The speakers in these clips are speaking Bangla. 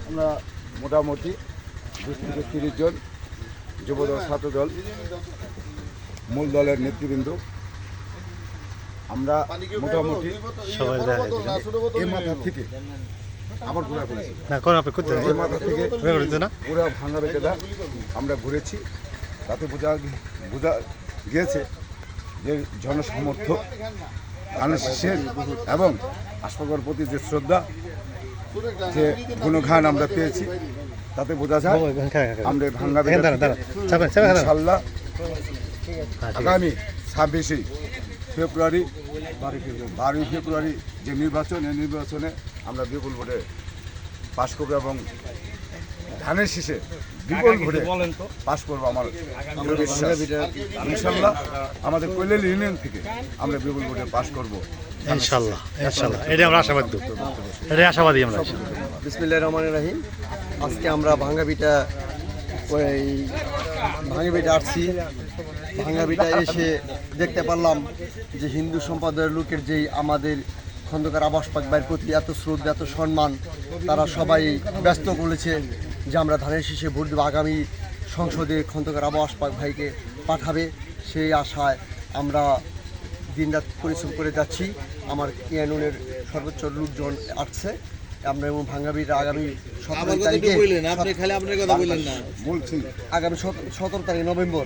আমরা মোটামুটি 20 থেকে 30 জন যুবদল ছাত্রদল মূল দলের নেতৃবৃন্দ আমরা মোটামুটি সবাই দেখা এই মাথা থেকে আবার ঘুরে ফেলেছি না কোন আপনি করতে এই মাথা থেকে না পুরো ভাঙা বেঁচেদা আমরা ঘুরেছি। তাতে বোঝা গিয়েছে যে জনসমর্থক ধানের শীষের এবং আশফাকের প্রতি যে শ্রদ্ধা যে গুণগান আমরা পেয়েছি তাতে বোঝা যায় আমরা ভাঙ্গা ইনশাল্লাহ আগামী 26 ফেব্রুয়ারি 12 ফেব্রুয়ারি যে নির্বাচন এই নির্বাচনে আমরা বিপুল ভোটে পাশ করবো এবং ধানের শীষে বিপুল ভোটে পাশ করবো। আমার বিশ্বাস ইনশাল্লাহ আমাদের কৈলালি ইউনিয়ন থেকে আমরা বিপুল ভোটে পাশ করবো ইনশাল্লাহ ইনশাল্লাহ। এটা আমরা আশাবাদী, এটা আশাবাদী আমরা। বিসমিল্লাহির রহমানির রহিম। আজকে আমরা ভাঙ্গাবিটা আসছি। ভাঙ্গাবিটা এসে দেখতে পারলাম যে হিন্দু সম্প্রদায়ের লোকের যেই আমাদের খন্দকার আব্বাস পাক ভাইয়ের প্রতি এত শ্রদ্ধা এত সম্মান, তারা সবাই ব্যস্ত করেছে যে আমরা ধানের শীষে ভোট দেবো, আগামী সংসদে খন্দকার আব্বাস পাক ভাইকে পাঠাবে সেই আশায় আমরা দিনরাত পরিশ্রম করে যাচ্ছি। আমার ইউনিয়নের সর্বোচ্চ লোকজন আসছে। আমরা এবং ভাঙ্গাবির আগামী 17 তারিখে আগামী 17 তারিখ নভেম্বর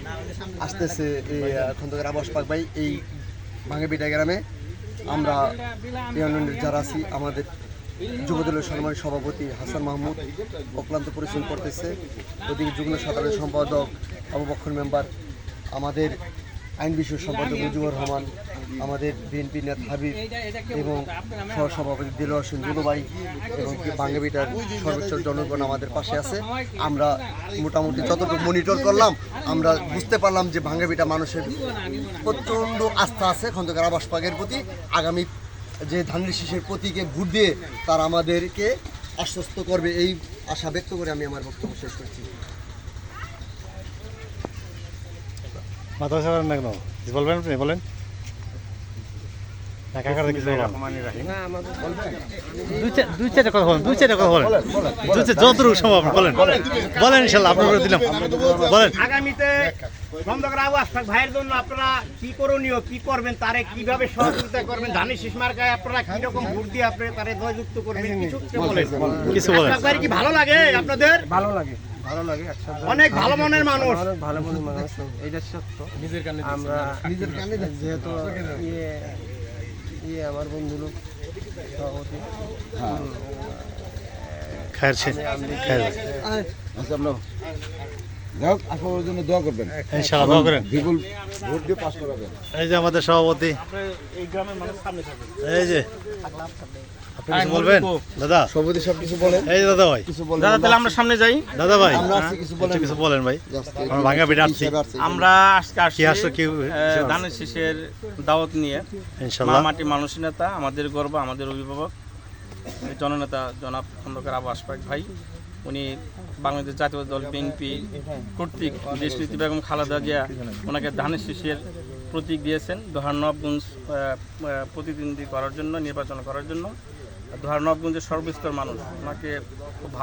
আসতেছে এই খন্দকার আব্বাস পাক ভাই এই ভাঙ্গাবিটা গ্রামে। আমরা ইউনিয়নের যারা আছি, আমাদের যুবদলের সম্মানিত সভাপতি হাসান মাহমুদ অক্লান্ত পরিশ্রম করতেছে, ওদিকে যুগ্ম সাধারণ সম্পাদক আবু বকর মেম্বার, আমাদের আইন বিষয়ক সম্পাদক মুজিবুর রহমান, আমাদের বিএনপি নেতা হাবিব এবং সহসভাপতি দিলওয়ার হোসেন দুলুভাই এবং ভাঙ্গাবিটার সর্বোচ্চ জনগণ আমাদের পাশে আছে। আমরা মোটামুটি যতটুকু মনিটর করলাম আমরা বুঝতে পারলাম যে ভাঙ্গাবিটা মানুষের প্রচণ্ড আস্থা আছে খন্দকার আব্বাস পাকের প্রতি। আগামী যে ধানের শীষের প্রতীকে ভোট দিয়ে তারা আমাদেরকে আশ্বস্ত করবে, এই আশা ব্যক্ত করে আমি আমার বক্তব্য শেষ করছি। মাথা সাহেব না কেন বলবেন, আপনি বলেন। দুই চারটা কথা বলেন, যতটুকু সম্ভব বলেন বলেন, ইনশাল্লাহ আপনার দিলাম বলেন। আগামীতে খন্দকার আব্বাস পাক ভাইয়ের জন্য আপনারা কি করণীয়, কি করবেন, তারে কিভাবে সহযোগিতা করবেন, ধানের শীষ মার্কায় আপনারা কি রকম ভোট দিয়ে আপনি তারে জয়যুক্ত করবেন, কিছু বলেন। কি ভালো লাগে আপনাদের? ভালো লাগে অনেক ভালো মনের মানুষ, ভালো মনের মানুষ, এটা সত্য। আমরা নিজের কানে যেহেতু আমার বন্ধু লোক সভাপতি আপনার জন্য দোয়া করবেন, ইনশাআল্লাহ দোয়া করেন, বিপুল ভোট দিয়ে পাশ করাবেন। এই যে আমাদের সভাপতি, এই গ্রামের মানুষ সামনে থাকবে। এই যে আপনি কিছু বলবেন দাদা? সভাপতি সব কিছু বলেন। এই যে দাদা ভাই, কিছু বলেন দাদা, তাহলে আমরা সামনে যাই। দাদা ভাই আমরা আছি, কিছু বলেন ভাই। আমরা ভাঙ্গাবিটা আসছি, আমরা আজকে কি আসছো কি ধানের শীষের দাওয়াত নিয়ে। ইনশাআল্লাহ মাটি মানুষ নেতা, আমাদের গর্ব, আমাদের অভিভাবক, জননেতা জনাব খন্দকার আব্বাস পাক ভাই, উনি বাংলাদেশ জাতীয় দল বিএনপি কর্তৃক দেশনীতি বেগম খালেদা জিয়া ওনাকে ধানের শীষের প্রতীক দিয়েছেন দোহার-নবাবগঞ্জ প্রতিদ্বন্দ্বী করার জন্য, নির্বাচন করার জন্য। দোহার-নবাবগঞ্জের সর্বস্তর মানুষ ওনাকে খুব